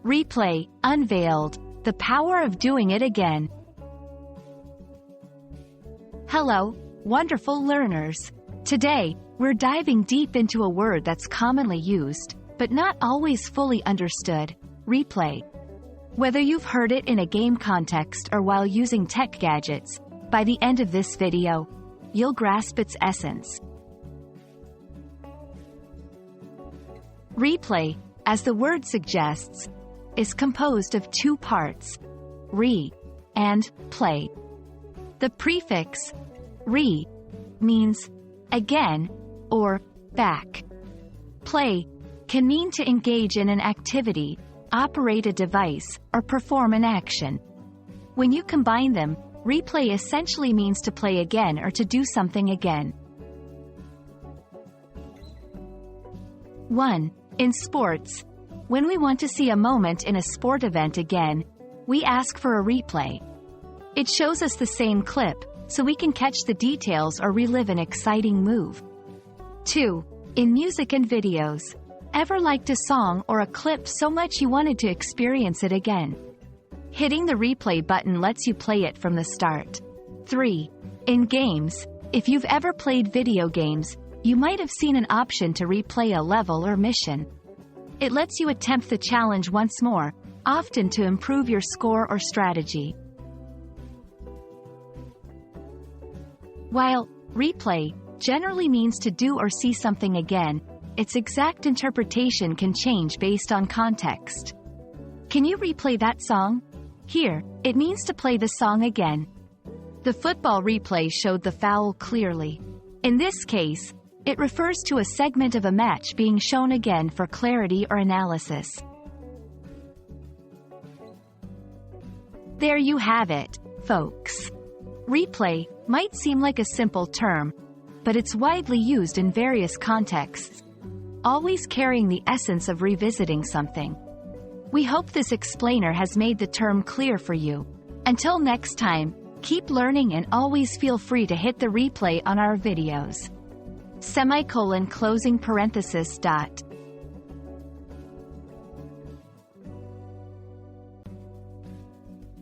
Replay, Unveiled, the power of doing it again. Hello, wonderful learners. Today, we're diving deep into a word that's commonly used, but not always fully understood: replay. Whether you've heard it in a game context or while using tech gadgets, by the end of this video, you'll grasp its essence. Replay, as the word suggests, is composed of two parts: re and play. The prefix re means again or back. Play can mean to engage in an activity, operate a device, or perform an action. When you combine them, replay essentially means to play again or to do something again. 1. In sports, when we want to see a moment in a sport event again, we ask for a replay. It shows us the same clip, so we can catch the details or relive an exciting move. 2. In music and videos, ever liked a song or a clip so much you wanted to experience it again? Hitting the replay button lets you play it from the start. 3. In games, if you've ever played video games, you might have seen an option to replay a level or mission. It lets you attempt the challenge once more, often to improve your score or strategy. While replay generally means to do or see something again, its exact interpretation can change based on context. Can you replay that song? Here, it means to play the song again. The football replay showed the foul clearly. In this case, it refers to a segment of a match being shown again for clarity or analysis. There you have it, folks. Replay might seem like a simple term, but it's widely used in various contexts, always carrying the essence of revisiting something. We hope this explainer has made the term clear for you. Until next time, keep learning and always feel free to hit the replay on our videos. Closing parenthesis.